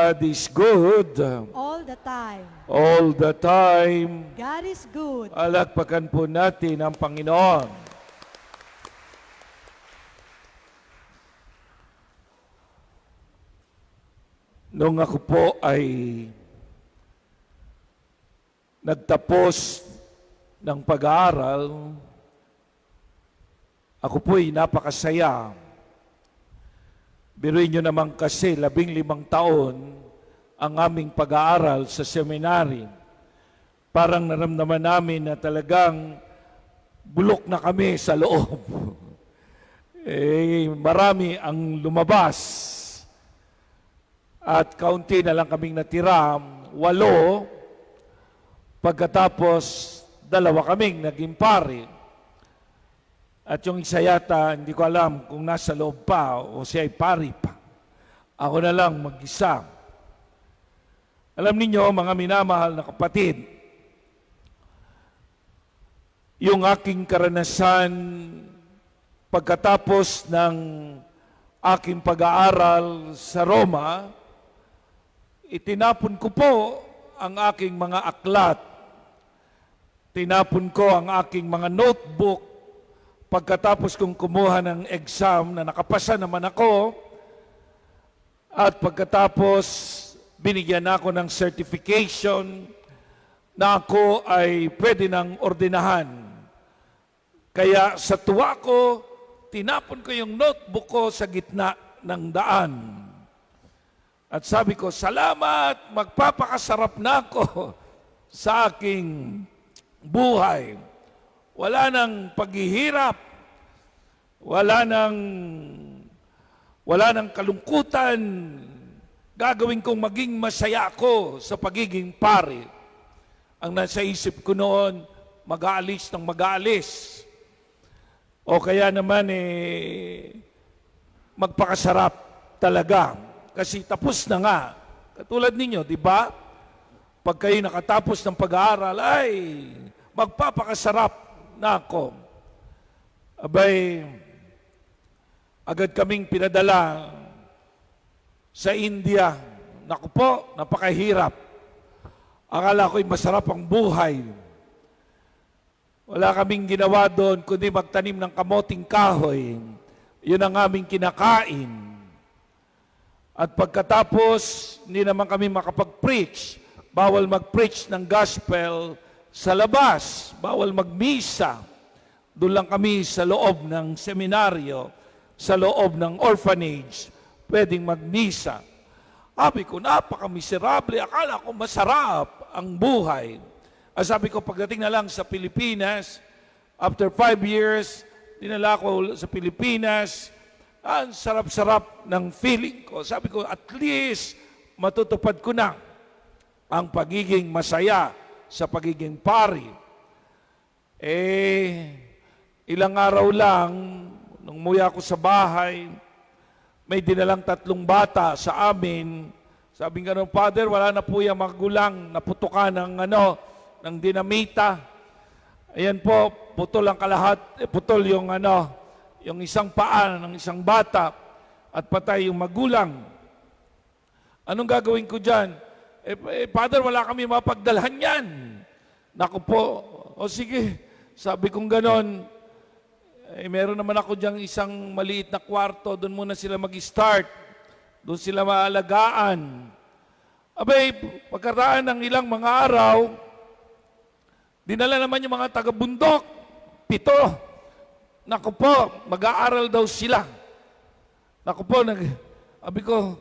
God is good. All the time. All the time. God is good. Alakpakan po natin ang Panginoon. Nung ako po ay nagtapos ng pag-aaral, ako po'y napakasaya. Biruin nyo naman kasi 15 taon ang aming pag-aaral sa seminary. Parang naramdaman namin na talagang bulok na kami sa loob. Marami ang lumabas. At kaunti na lang kaming natira, 8. Pagkatapos, 2 kaming naging pari. At yung isa yata, hindi ko alam kung nasa loob pa o siya ay pari pa. Ako na lang mag-isa. Alam ninyo, mga minamahal na kapatid, yung aking karanasan pagkatapos ng aking pag-aaral sa Roma, itinapon ko po ang aking mga aklat. Tinapon ko ang aking mga notebook pagkatapos kong kumuha ng exam na nakapasa naman ako. At pagkatapos binigyan ako ng certification na ako ay pwede ng ordinahan. Kaya sa tuwa ko, tinapon ko yung notebook ko sa gitna ng daan. At sabi ko, salamat, magpapakasarap na ako sa aking buhay. Wala nang paghihirap, wala nang kalungkutan. Gagawin kong maging masaya ako sa pagiging pari. Ang nasa isip ko noon, mag-aalis ng mag-aalis. O kaya naman magpakasarap talaga. Kasi tapos na nga. Katulad ninyo, di ba? Pag kayo nakatapos ng pag-aaral, ay magpapakasarap na ako. Abay, agad kaming pinadala sa India. Naku po, napakahirap. Akala ko'y masarap ang buhay. Wala kaming ginawa doon kundi magtanim ng kamoting kahoy. Yun ang aming kinakain. At pagkatapos, hindi naman kami makapag-preach. Bawal mag-preach ng gospel sa labas. Bawal magmisa. Doon lang kami sa loob ng seminaryo, sa loob ng orphanage, pwedeng magmisa. Sabi ko, napaka-miserable. Akala ko masarap ang buhay. Sabi ko, pagdating na lang sa Pilipinas, after 5 years, dinala ko sa Pilipinas, ang sarap-sarap ng feeling ko. Sabi ko, at least matutupad ko na ang pagiging masaya sa pagiging pari. Ilang araw lang, nung umuwi ako sa bahay, may dinalang 3 bata sa amin. Sabi nga nung Father, wala na po yung magulang, naputukan ng dinamita. Ayan po, putol ang kalahat, putol yung yung isang paa ng isang bata at patay yung magulang. Anong gagawin ko dyan? Father, wala kami mapagdalhan yan. Naku po, o sige, sabi kong ganon, meron naman ako dyan isang maliit na kwarto, doon muna sila mag-start, doon sila maalagaan. Abay, pagkaraan ng ilang mga araw, dinala naman yung mga taga-bundok, 7. Naku po, mag-aaral daw sila. Naku po, sabi ko,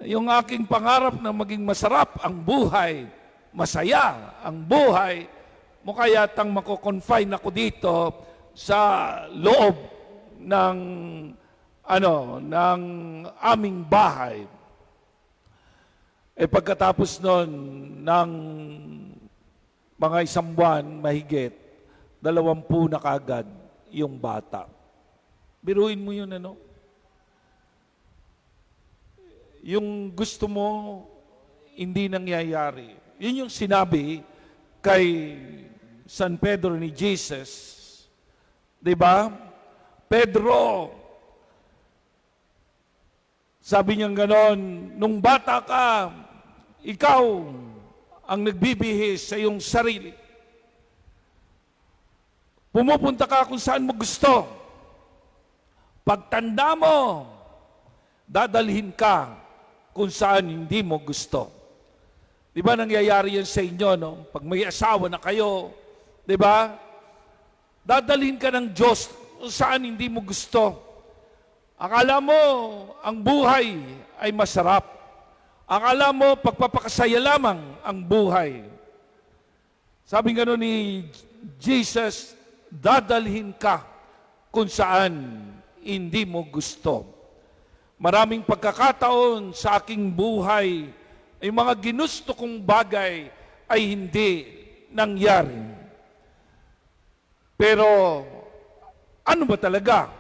yung aking pangarap na maging masarap ang buhay, masaya ang buhay, mukha yatang mako-confine ako dito sa loob ng aming bahay. Pagkatapos nun ng mga 1 buwan mahigit, 20 na kagad yung bata. Biruin mo yun, yung gusto mo, hindi nangyayari. Yun yung sinabi kay San Pedro ni Jesus. Diba? Pedro, Sabi niya ganon, nung bata ka, ikaw ang nagbibihis sa iyong sarili. Pumupunta ka kung saan mo gusto. Pagtanda mo, dadalhin ka kung saan hindi mo gusto. Di ba nangyayari yan sa inyo, no? Pag may asawa na kayo, di ba? Dadalhin ka ng Diyos kung saan hindi mo gusto. Akala mo, ang buhay ay masarap. Akala mo, pagpapakasaya lamang ang buhay. Sabi nga ni Jesus, dadalhin ka kung saan hindi mo gusto. Maraming pagkakataon sa aking buhay, ay mga ginusto kong bagay ay hindi nangyari. Pero, ano ba talaga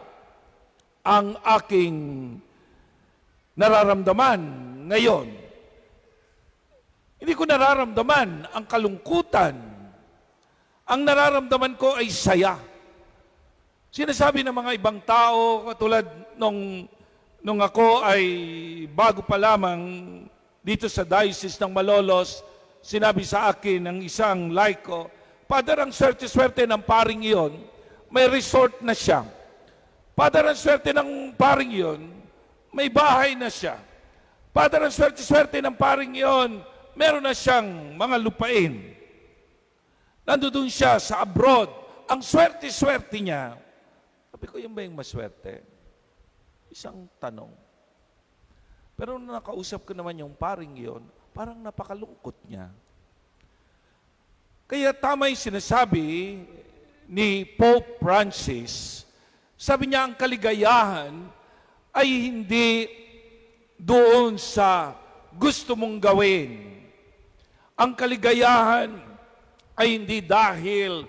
ang aking nararamdaman ngayon? Hindi ko nararamdaman ang kalungkutan. Ang nararamdaman ko ay saya. Sinasabi ng mga ibang tao, katulad nung ako ay bago pa lamang dito sa Diocese ng Malolos, sinabi sa akin ng isang laiko, Father, ang swerte-swerte ng paring iyon, may resort na siya. Father, ang swerte ng paring iyon, may bahay na siya. Father, ang swerte-swerte ng paring iyon, meron na siyang mga lupain. Nandoon siya sa abroad. Ang swerte-swerte niya. Sabi ko, yun ba yung maswerte? Isang tanong. Pero nung nakausap ko naman yung paring iyon, parang napakalungkot niya. Kaya tama yung sinasabi ni Pope Francis. Sabi niya, ang kaligayahan ay hindi doon sa gusto mong gawin. Ang kaligayahan ay hindi dahil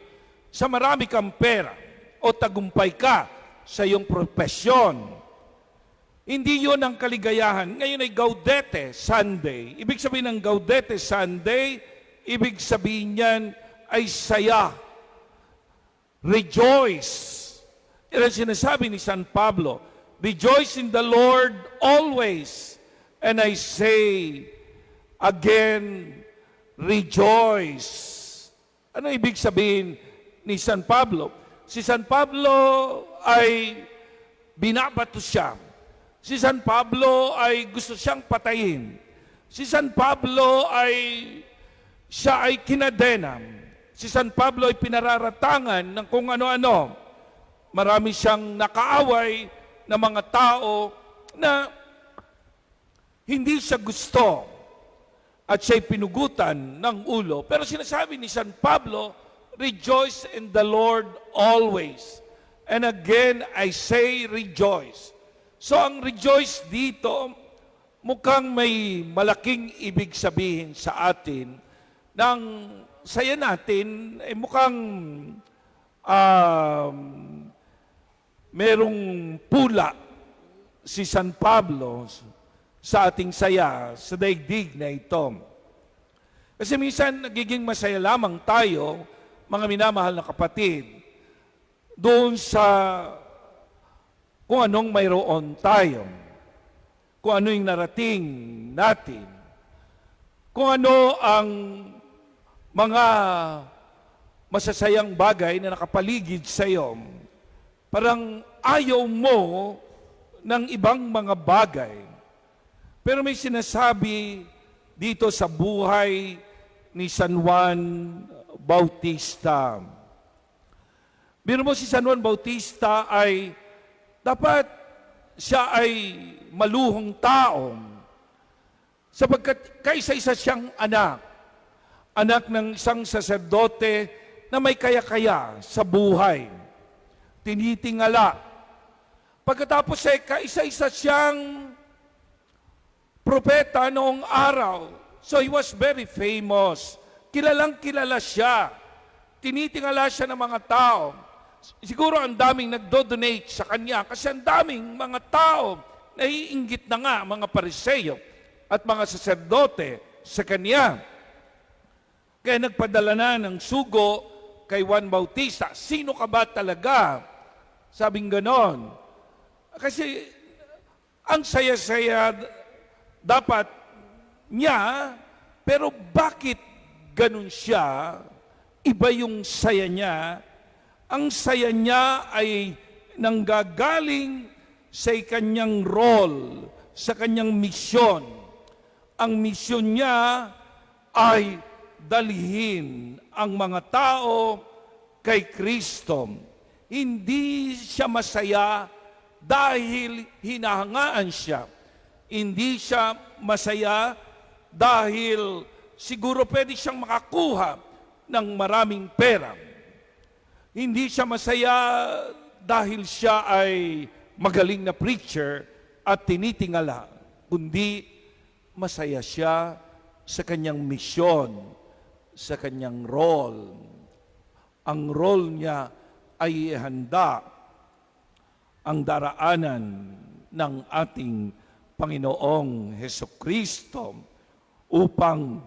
sa marami kang pera o tagumpay ka sa iyong profesyon. Hindi yun ang kaligayahan. Ngayon ay Gaudete Sunday. Ibig sabihin ng Gaudete Sunday, ibig sabihin niyan ay saya. Rejoice. Yan ang sinasabi ni San Pablo. Rejoice in the Lord always. And I say again, rejoice. Ano ibig sabihin ni San Pablo? Si San Pablo ay binabato siya. Si San Pablo ay gusto siyang patayin. Si San Pablo siya ay kinadenam. Si San Pablo ay pinararatangan ng kung ano-ano. Marami siyang nakaaway na mga tao na hindi siya gusto at siya'y pinugutan ng ulo. Pero sinasabi ni San Pablo, rejoice in the Lord always. And again, I say rejoice. So ang rejoice dito, mukhang may malaking ibig sabihin sa atin ng saya natin, mukhang merong pula si San Pablo sa ating saya, sa daigdig na ito. Kasi minsan nagiging masaya lamang tayo, mga minamahal na kapatid, doon sa kung anong mayroon tayo, kung ano yung narating natin, kung ano ang mga masasayang bagay na nakapaligid sa iyo. Parang ayaw mo ng ibang mga bagay. Pero may sinasabi dito sa buhay ni San Juan Bautista. Biro mo si San Juan Bautista ay dapat siya ay maluhong tao sapagkat kaisa-isa siyang anak ng isang saserdote na may kaya-kaya sa buhay. Tinitingala. Pagkatapos ay kaisa-isa siyang propeta noong araw. So he was very famous. Kilalang kilala siya. Tinitingala siya ng mga tao. Siguro ang daming nagdo-donate sa kanya kasi ang daming mga tao naiinggit na nga mga pariseyo at mga saserdote sa kanya. Kaya nagpadala na ng sugo kay Juan Bautista. Sino ka ba talaga? Sabing ganon. Kasi Ang saya-saya dapat niya, pero bakit ganun siya? Iba yung saya niya. Ang saya niya ay nanggagaling sa kanyang role, sa kanyang misyon. Ang misyon niya ay dalhin ang mga tao kay Kristo. Hindi siya masaya dahil hinahangaan siya. Hindi siya masaya dahil siguro pwede siyang makakuha ng maraming pera. Hindi siya masaya dahil siya ay magaling na preacher at tinitingala, kundi masaya siya sa kanyang misyon, sa kanyang role. Ang role niya ay ihanda ang daraanan ng ating Panginoong Hesukristo upang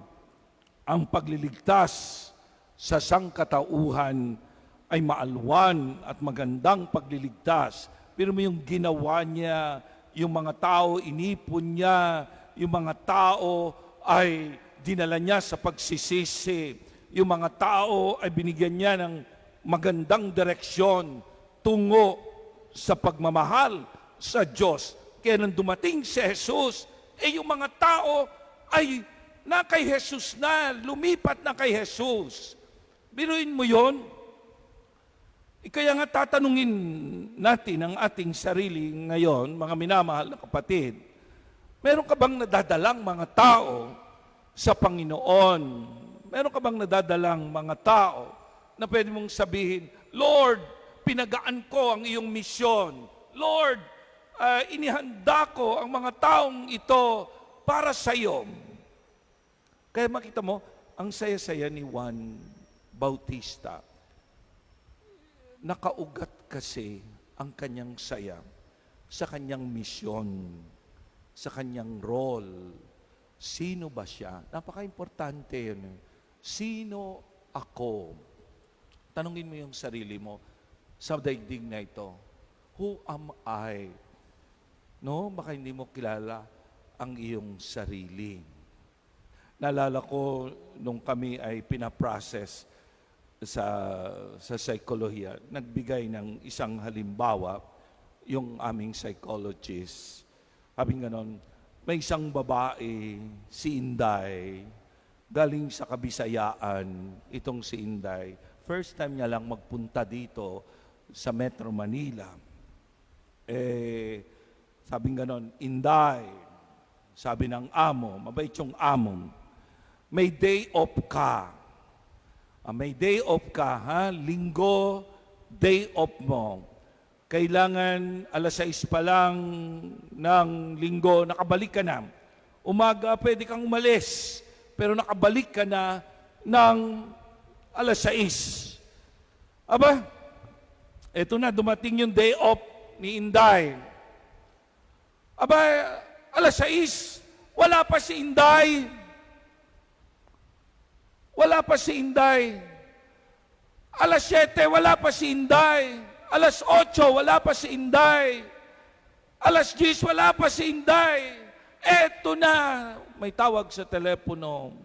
ang pagliligtas sa sangkatauhan ay maalwan at magandang pagliligtas. Pero yung ginawa niya, yung mga tao, inipon niya, yung mga tao ay dinala niya sa pagsisisi, yung mga tao ay binigyan niya ng magandang direksyon tungo sa pagmamahal sa Diyos. Kaya nang dumating si Jesus, yung mga tao ay na kay Jesus na, lumipat na kay Jesus. Biruin mo yon. Kaya nga tatanungin natin ang ating sarili ngayon, mga minamahal na kapatid, meron ka bang nadadalang mga tao sa Panginoon? Meron ka bang nadadalang mga tao na pwede mong sabihin, Lord, pinagaan ko ang iyong misyon. Lord, inihanda ko ang mga taong ito para sa iyo. Kaya makita mo, ang saya-saya ni Juan Bautista. Nakaugat kasi ang kanyang saya sa kanyang misyon, sa kanyang role. Sino ba siya? Napaka-importante yun. Sino ako? Tanungin mo yung sarili mo sa daigdig na ito. Who am I? No? Baka hindi mo kilala ang iyong sarili. Naalala ko nung kami ay pinaprocess sa psychology, nagbigay ng isang halimbawa yung aming psychologist. Sabi ganon, may isang babae, si Inday, galing sa Kabisayaan, itong si Inday. First time niya lang magpunta dito sa Metro Manila. Sabi ganon, Inday, sabi ng amo, mabait yung amo, may day off ka. May day off ka, ha? Linggo, day off mo. Kailangan 6:00 pa lang ng linggo, nakabalik ka na. Umaga, pwede kang umalis, pero nakabalik ka na ng 6:00. Aba, eto na, dumating yung day off ni Inday. Aba, 6:00, wala pa si Inday. Wala pa si Inday. 7:00, wala pa si Inday. 8:00, wala pa si Inday. 10:00, wala pa si Inday. Eto na, may tawag sa telepono.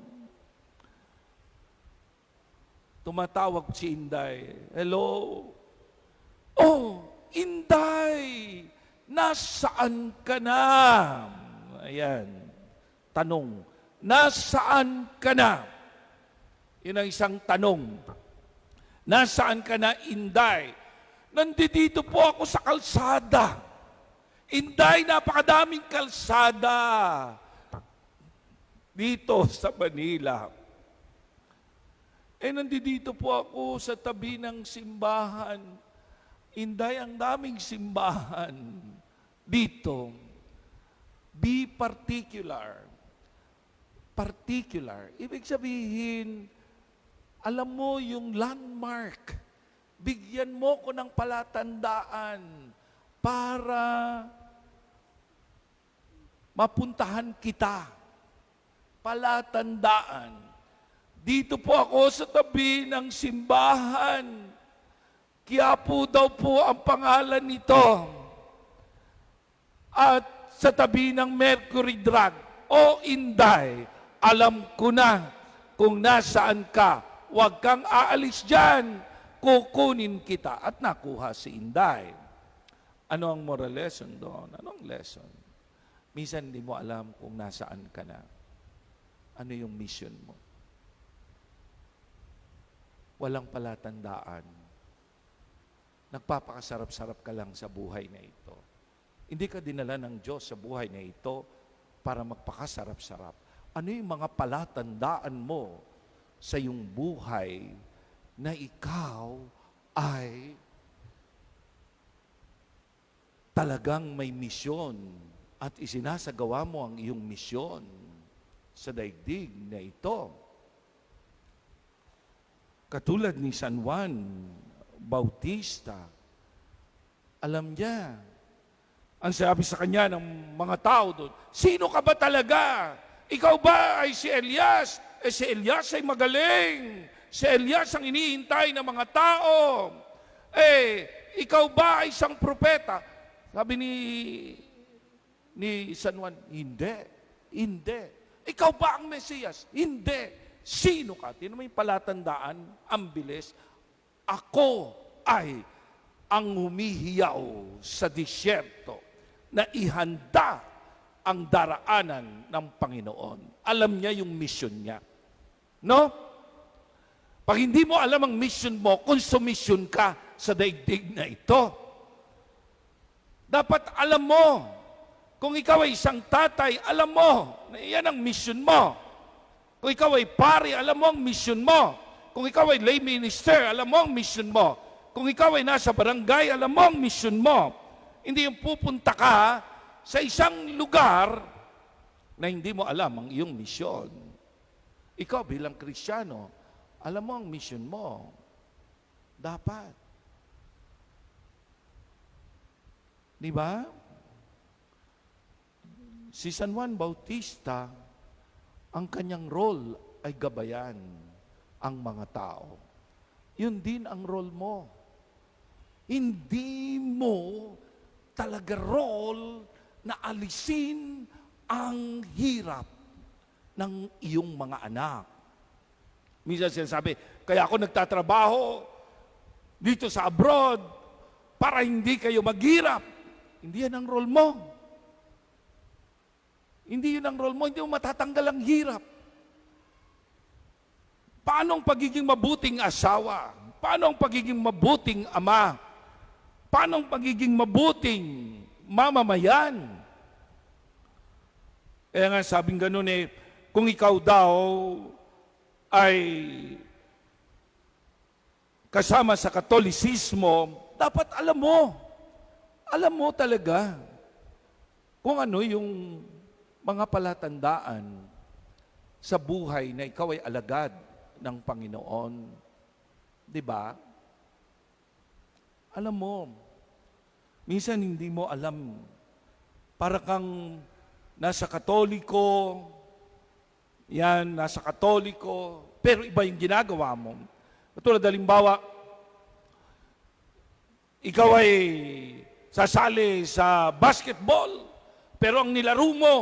Tumatawag si Inday. Hello? Oh, Inday, nasaan ka na? Ayan, tanong, nasaan ka na? Yun ang isang tanong. Nasaan ka na, Inday? Nandito po ako sa kalsada. Inday, napakadaming kalsada dito sa Manila. Nandito po ako sa tabi ng simbahan. Inday, ang daming simbahan dito. Be particular. Particular. Ibig sabihin, alam mo yung landmark. Bigyan mo ko ng palatandaan para mapuntahan kita. Palatandaan. Dito po ako sa tabi ng simbahan. Quiapo daw po ang pangalan nito. At sa tabi ng mercury drug. O Inday, alam ko na kung nasaan ka. Huwag kang aalis dyan. Kukunin kita. At nakuha si Inday. Ano ang moral lesson doon? Anong lesson? Minsan hindi mo alam kung nasaan ka na. Ano yung mission mo? Walang palatandaan. Nagpapakasarap-sarap ka lang sa buhay na ito. Hindi ka dinala ng Diyos sa buhay na ito para magpakasarap-sarap. Ano yung mga palatandaan mo sa iyong buhay na ikaw ay talagang may misyon at isinasagawa mo ang iyong misyon sa daigdig na ito. Katulad ni San Juan Bautista, alam niya, ang sabi sa kanya ng mga tao doon, sino ka ba talaga? Ikaw ba ay si Elias? Si Elias ay magaling. Si Elias ang inihintay ng mga tao. Ikaw ba ay isang propeta? Sabi ni San Juan, hindi. Hindi. Ikaw ba ang Mesiyas? Hindi. Sino ka? Tinan mo yung palatandaan, ang bilis. Ako ay ang humihiyaw sa disyerto na ihanda ang daraanan ng Panginoon. Alam niya yung mission niya. No? Pag hindi mo alam ang mission mo, konsumisyon ka sa daigdig na ito. Dapat alam mo, kung ikaw ay isang tatay, alam mo na iyan ang mission mo. Kung ikaw ay pari, alam mo ang mission mo. Kung ikaw ay lay minister, alam mo ang mission mo. Kung ikaw ay nasa barangay, alam mo ang mission mo. Hindi yung pupunta ka sa isang lugar na hindi mo alam ang iyong misyon. Ikaw bilang Kristiyano, alam mo ang mission mo. Dapat. Di ba? Si San Juan Bautista, ang kanyang role ay gabayan ang mga tao. Yun din ang role mo. Hindi mo talaga role na alisin ang hirap ng iyong mga anak. Minsan sinasabi, kaya ako nagtatrabaho dito sa abroad para hindi kayo maghirap. Hindi yan ang role mo. Hindi yun ang role mo. Hindi mo matatanggal ang hirap. Paano ang pagiging mabuting asawa? Paano ang pagiging mabuting ama? Paano ang pagiging mabuting mamamayan? Kaya nga sabing ganun kung ikaw daw ay kasama sa Katolisismo, dapat alam mo talaga kung ano yung mga palatandaan sa buhay na ikaw ay alagad ng Panginoon. Di ba? Alam mo, minsan hindi mo alam. Para kang nasa Katoliko, nasa Katoliko, pero iba yung ginagawa mo. Katulad halimbawa, ikaw ay sasali sa basketball, pero ang nilaro mo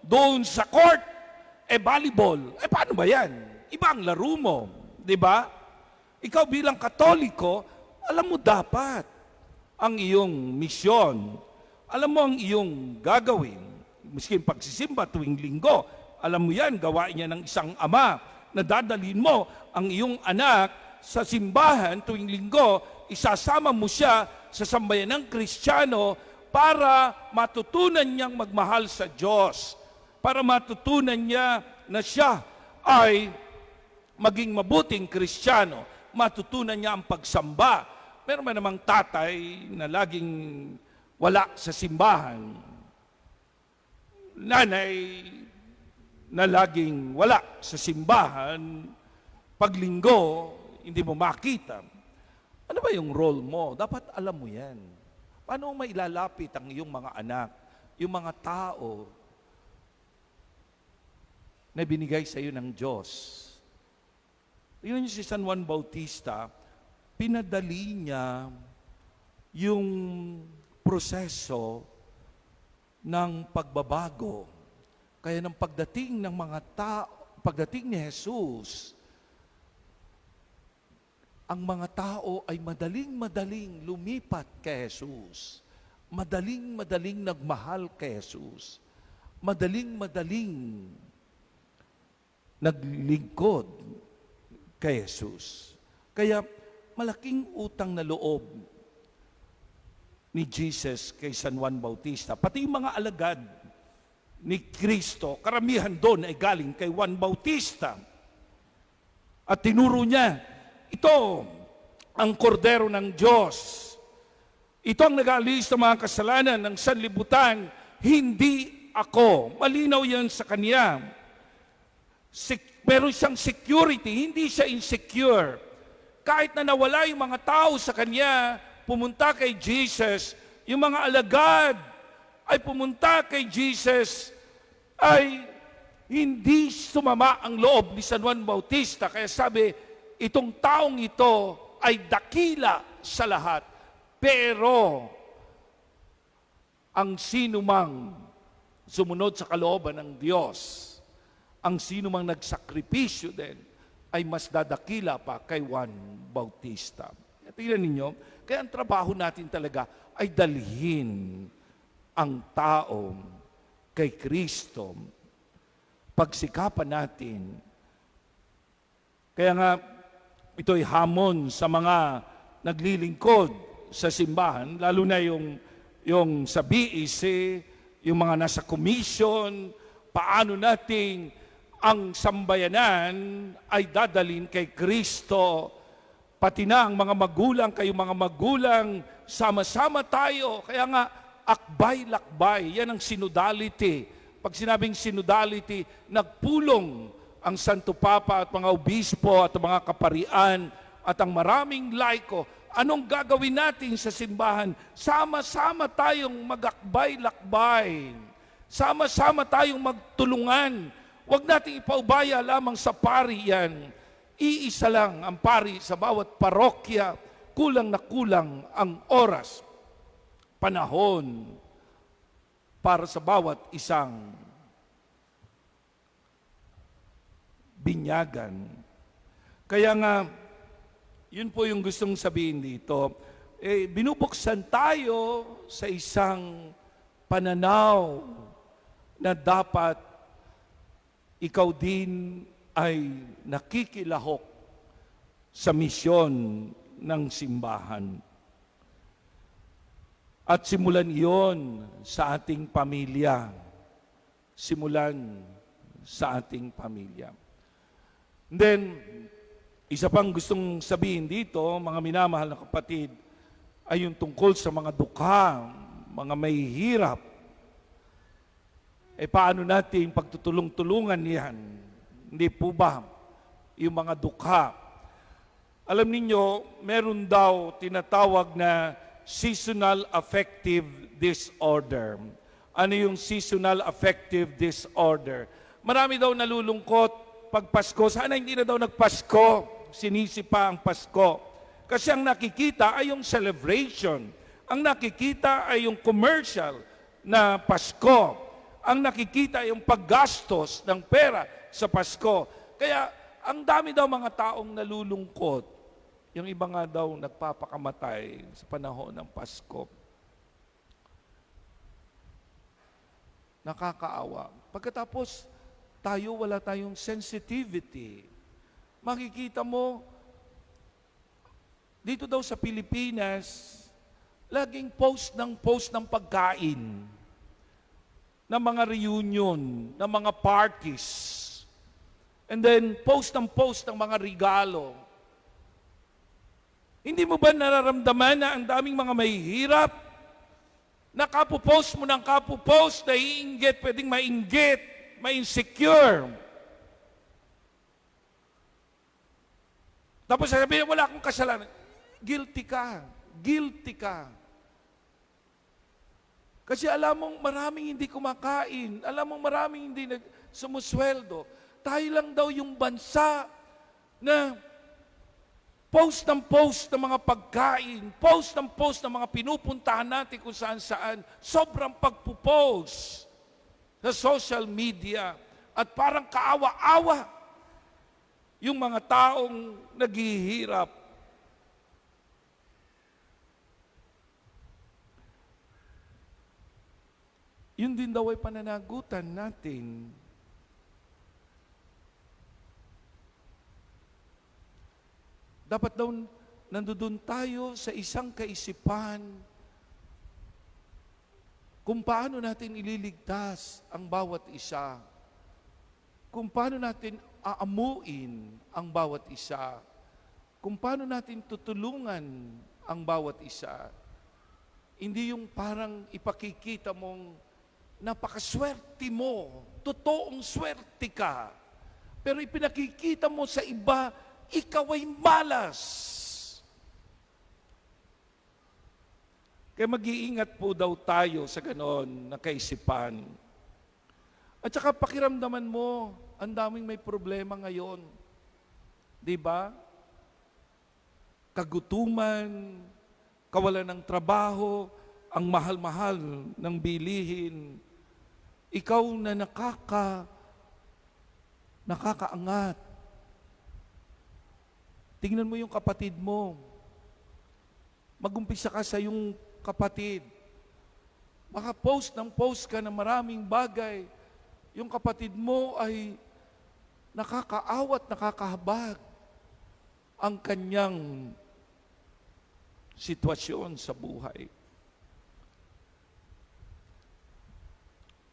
doon sa court, volleyball. Paano ba yan? Iba ang laro mo. Di ba? Ikaw bilang Katoliko, alam mo dapat ang iyong misyon. Alam mo ang iyong gagawin. Miskin pagsisimba tuwing linggo, alam mo yan, gawain niya ng isang ama na dadalhin mo ang iyong anak sa simbahan tuwing linggo, isasama mo siya sa sambayan ng Kristiyano para matutunan niyang magmahal sa Diyos, para matutunan niya na siya ay maging mabuting Kristiyano, matutunan niya ang pagsamba. Meron man namang tatay na laging wala sa simbahan, nanay na laging wala sa simbahan, paglinggo, hindi mo makita. Ano ba yung role mo? Dapat alam mo yan. Paano mo mailalapit ang iyong mga anak, yung mga tao na binigay sa iyo ng Diyos? Yun si San Juan Bautista, pinadali niya yung proseso ng pagbabago. Kaya ng pagdating ng mga pagdating ni Jesus, ang mga tao ay madaling-madaling lumipat kay Jesus. Madaling-madaling nagmahal kay Jesus. Madaling-madaling naglingkod kay Jesus. Kaya malaking utang na loob ni Jesus kay San Juan Bautista. Pati yung mga alagad ni Kristo, karamihan doon ay galing kay Juan Bautista. At tinuro niya, ito ang kordero ng Diyos. Ito ang nag-aalis ng mga kasalanan ng sanlibutan, hindi ako. Malinaw yan sa kanya. Meron siyang security, hindi siya insecure. Kahit na nawala yung mga tao sa kanya, pumunta kay Jesus, yung mga alagad ay pumunta kay Jesus, ay hindi sumama ang loob ni San Juan Bautista. Kaya sabi, itong taong ito ay dakila sa lahat. Pero, ang sinumang sumunod sa kalooban ng Diyos, ang sinumang nagsakripisyo din, ay mas dadakila pa kay Juan Bautista. Tingnan ninyo, kaya ang trabaho natin talaga ay dalhin ang tao kay Kristo. Pagsikapan natin. Kaya nga, ito'y hamon sa mga naglilingkod sa simbahan, lalo na yung sa BEC, yung mga nasa commission, paano nating ang sambayanan ay dadalhin kay Kristo. Pati na ang mga magulang, kayo mga magulang, sama-sama tayo. Kaya nga, akbay-lakbay, yan ang synodality. Pag sinabing synodality, nagpulong ang Santo Papa at mga obispo at mga kaparian at ang maraming laiko. Anong gagawin natin sa simbahan? Sama-sama tayong magakbay-lakbay. Sama-sama tayong magtulungan. Huwag nating ipaubaya lamang sa pari yan. Iisa lang ang pari sa bawat parokya. Kulang na kulang ang oras, panahon para sa bawat isang binyagan. Kaya nga, yun po yung gustong sabihin dito. Binubuksan tayo sa isang pananaw na dapat ikaw din ay nakikilahok sa misyon ng simbahan. At simulan iyon sa ating pamilya. Simulan sa ating pamilya. And then, isa pang gustong sabihin dito, mga minamahal na kapatid, ay yung tungkol sa mga dukha, mga may hirap. Paano natin pagtutulong-tulungan yan? Hindi po ba? Yung mga dukha. Alam ninyo, meron daw tinatawag na seasonal affective disorder. Ano yung seasonal affective disorder? Marami daw nalulungkot pag Pasko. Sana hindi na daw nagpasko. Sinisi pa ang Pasko. Kasi ang nakikita ay yung celebration. Ang nakikita ay yung commercial na Pasko. Ang nakikita ay yung paggastos ng pera sa Pasko. Kaya ang dami daw mga taong nalulungkot. Yung iba nga daw nagpapakamatay sa panahon ng Pasko. Nakakaawa. Pagkatapos, wala tayong sensitivity. Makikita mo, dito daw sa Pilipinas, laging post ng pagkain, ng mga reunion, ng mga parties, and then post ng mga regalo. Hindi mo ba nararamdaman na ang daming mga mahihirap? Na kapupost mo ng kapupost, naiinggit, pwedeng mainggit, ma-insecure. Tapos sasabihin, wala akong kasalanan. Guilty ka. Guilty ka. Kasi alam mong maraming hindi kumakain. Alam mong maraming hindi sumusweldo. Tayo lang daw yung bansa na post ng mga pagkain, post ng mga pinupuntahan natin kung saan-saan. Sobrang pagpupost sa social media at parang kaawa-awa yung mga taong naghihirap. Yun din daw ay pananagutan natin. Dapat daw nandoon tayo sa isang kaisipan kung paano natin ililigtas ang bawat isa. Kung paano natin aamuin ang bawat isa. Kung paano natin tutulungan ang bawat isa. Hindi yung parang ipakikita mong napakaswerte mo, totoong swerte ka. Pero ipinakikita mo sa iba, ikaw ay malas. Kaya mag-iingat po daw tayo sa ganon na kaisipan. At saka pakiramdaman mo, ang daming may problema ngayon. Di ba? Kagutuman, kawalan ng trabaho, ang mahal-mahal ng bilihin. Ikaw na nakakaangat. Tingnan mo yung kapatid mo. Mag-umpisa ka sa yung kapatid. Baka post ka ng maraming bagay. Yung kapatid mo ay nakakaawat, nakakahabag ang kanyang sitwasyon sa buhay.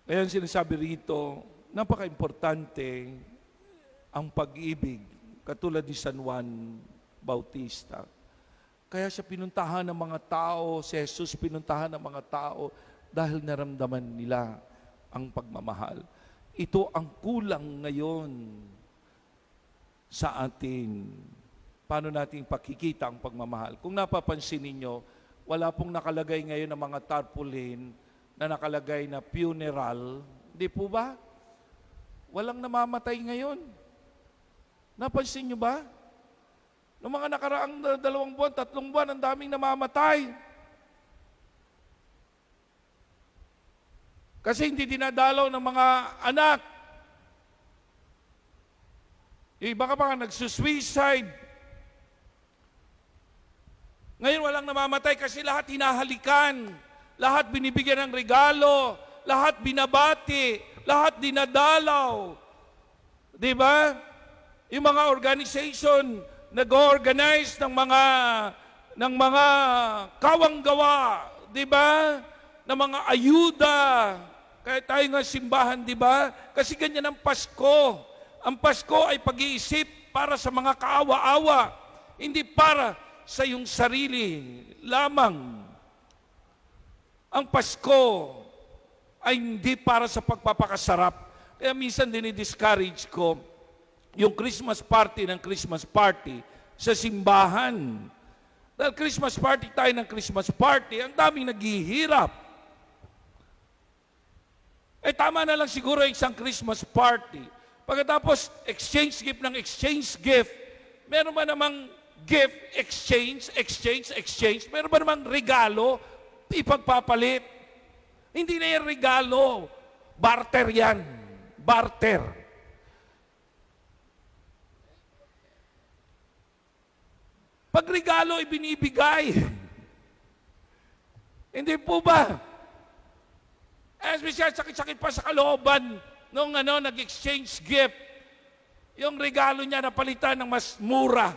Kaya sinasabi rito, napaka-importante ang pag-ibig, katulad ni San Juan Bautista. Kaya siya pinuntahan ng mga tao, si Jesus pinuntahan ng mga tao dahil naramdaman nila ang pagmamahal. Ito ang kulang ngayon sa atin. Paano natin pakikita ang pagmamahal? Kung napapansin ninyo, wala pong nakalagay ngayon ng mga tarpaulin na nakalagay na funeral. Di po ba? Walang namamatay ngayon. Napansin nyo ba? Noong mga nakaraang 2 buwan, 3 buwan, ang daming namamatay. Kasi hindi dinadalaw ng mga anak. Yung iba ka pa nga nagsusuicide. Ngayon walang namamatay kasi lahat hinahalikan. Lahat binibigyan ng regalo. Lahat binabati. Lahat dinadalaw. Di ba? Yung mga organization nag-organize ng mga kawanggawa, di ba? Ng mga ayuda. Kaya tayo nga simbahan, di ba? Kasi ganyan ang Pasko. Ang Pasko ay pag-iisip para sa mga kaawa-awa, hindi para sa iyong sarili lamang. Ang Pasko ay hindi para sa pagpapakasarap. Kaya minsan dinidiscourage ko yung Christmas party ng Christmas party sa simbahan. Dahil Christmas party tayo ng Christmas party, ang daming naghihirap. Tama na lang siguro isang Christmas party. Pagkatapos, exchange gift ng exchange gift, meron ba namang gift, exchange, meron ba namang regalo, ipagpapalit? Hindi na yan regalo, barter yan. Barter. Pag regalo, ibinibigay. Hindi po ba? Espesyal, sakit-sakit pa sa kalooban nung nag-exchange gift. Yung regalo niya napalitan ng mas mura.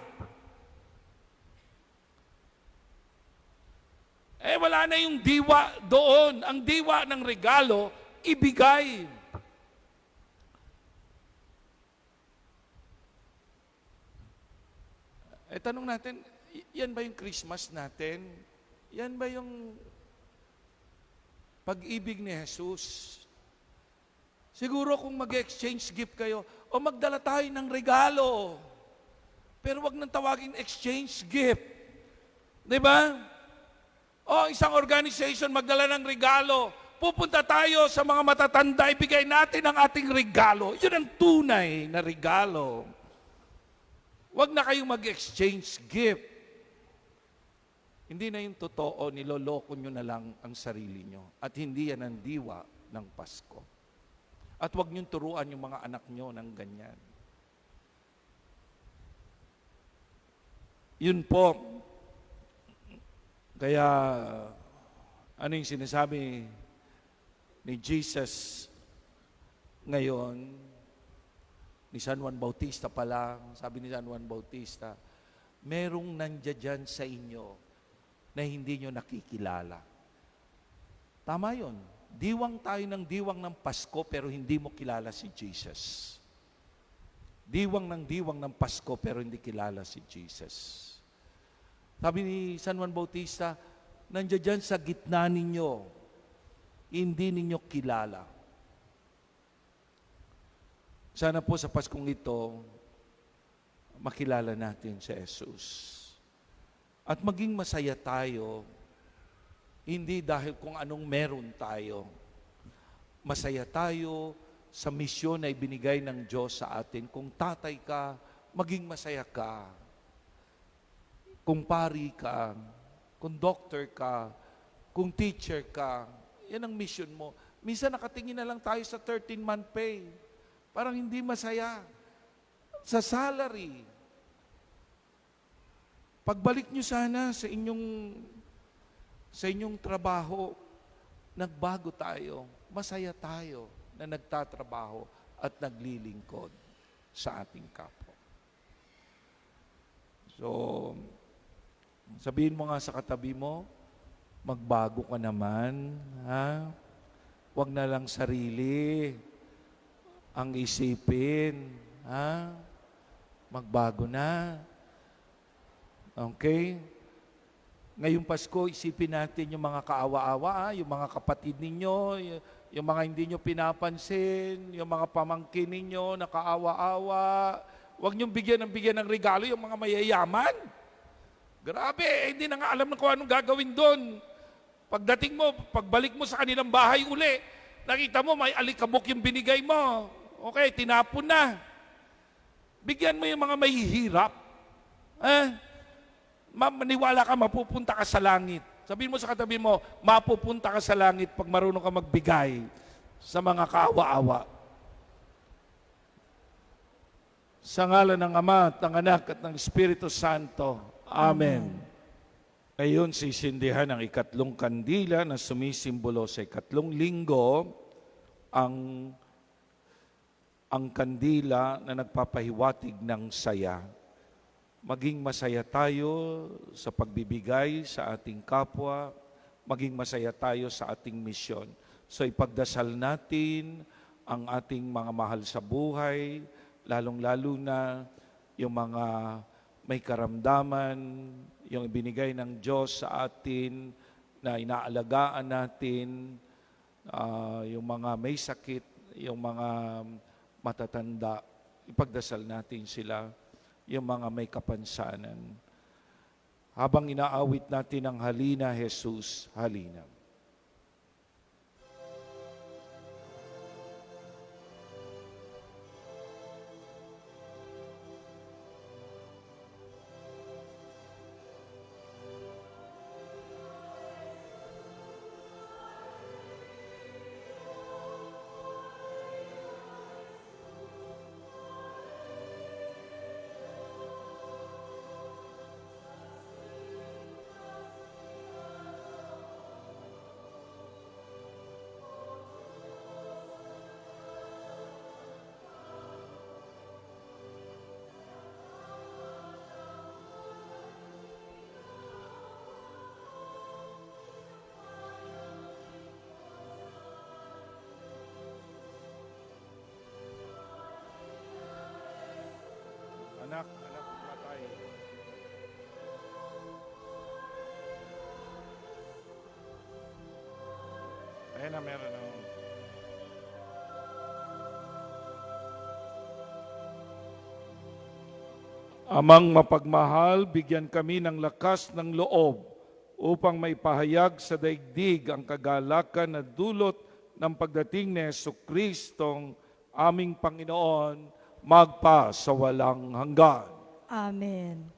Wala na yung diwa doon. Ang diwa ng regalo, ibigay. Tanong natin, yan ba yung Christmas natin? Yan ba yung pag-ibig ni Jesus? Siguro kung mag-exchange gift kayo, o magdala tayo ng regalo. Pero wag nang tawagin exchange gift. Di ba? O isang organization magdala ng regalo. Pupunta tayo sa mga matatanda, ibigay natin ang ating regalo. Yun ang tunay na regalo. Huwag na kayong mag-exchange gift. Hindi na yung totoo, niloloko nyo na lang ang sarili nyo. At hindi yan ang diwa ng Pasko. At huwag nyo turuan yung mga anak nyo ng ganyan. Yun po. Kaya, ano yung sinasabi ni Jesus ngayon, ni San Juan Bautista pa lang, sabi ni San Juan Bautista, merong nandiyan sa inyo na hindi nyo nakikilala. Tama yun. Diwang tayo ng diwang ng Pasko pero hindi mo kilala si Jesus. Diwang ng Pasko pero hindi kilala si Jesus. Sabi ni San Juan Bautista, nandiyan sa gitna ninyo, hindi ninyo kilala. Sana po sa Paskong ito, makilala natin si Jesus. At maging masaya tayo, hindi dahil kung anong meron tayo. Masaya tayo sa misyon na ibinigay ng Diyos sa atin. Kung tatay ka, maging masaya ka. Kung pari ka, kung doctor ka, kung teacher ka, yan ang mission mo. Minsan nakatingin na lang tayo sa 13-month pay. Parang hindi masaya. Sa salary. Pagbalik nyo sana sa inyong trabaho, nagbago tayo, masaya tayo na nagtatrabaho at naglilingkod sa ating kapwa. So, sabihin mo nga sa katabi mo, magbago ka naman, ha? Huwag na lang sarili ang isipin, ha? Magbago na. Okay? Ngayong Pasko, isipin natin yung mga kaawa-awa, yung mga kapatid ninyo, yung mga hindi nyo pinapansin, yung mga pamangkin ninyo na kaawa-awa. Huwag nyo bigyan ng regalo yung mga mayayaman. Grabe, hindi na nga alam na kung anong gagawin doon. Pagdating mo, pagbalik mo sa kanilang bahay uli, nakita mo may alikabok yung binigay mo. Okay, tinapon na. Bigyan mo yung mga mahihirap. Maniwala ka, mapupunta ka sa langit. Sabihin mo sa katabi mo, mapupunta ka sa langit pag marunong ka magbigay sa mga kaawa-awa. Sa ngalan ng Ama, at ng Anak, at ng Espiritu Santo. Amen. Ngayon, sisindihan ang ikatlong kandila na sumisimbolo sa ikatlong linggo, ang kandila na nagpapahiwatig ng saya. Maging masaya tayo sa pagbibigay sa ating kapwa, maging masaya tayo sa ating misyon. So ipagdasal natin ang ating mga mahal sa buhay, lalong-lalo na yung mga may karamdaman, yung ibinigay ng Diyos sa atin na inaalagaan natin, yung mga may sakit, yung mga matatanda, ipagdasal natin sila, yung mga may kapansanan. Habang inaawit natin ang Halina, Jesus, Halina. Anak matay. Ayan na, meron na. Amang mapagmahal, bigyan kami ng lakas ng loob upang maipahayag sa daigdig ang kagalakan na dulot ng pagdating ni Jesucristong aming Panginoon magpa sa walang hanggan. Amen.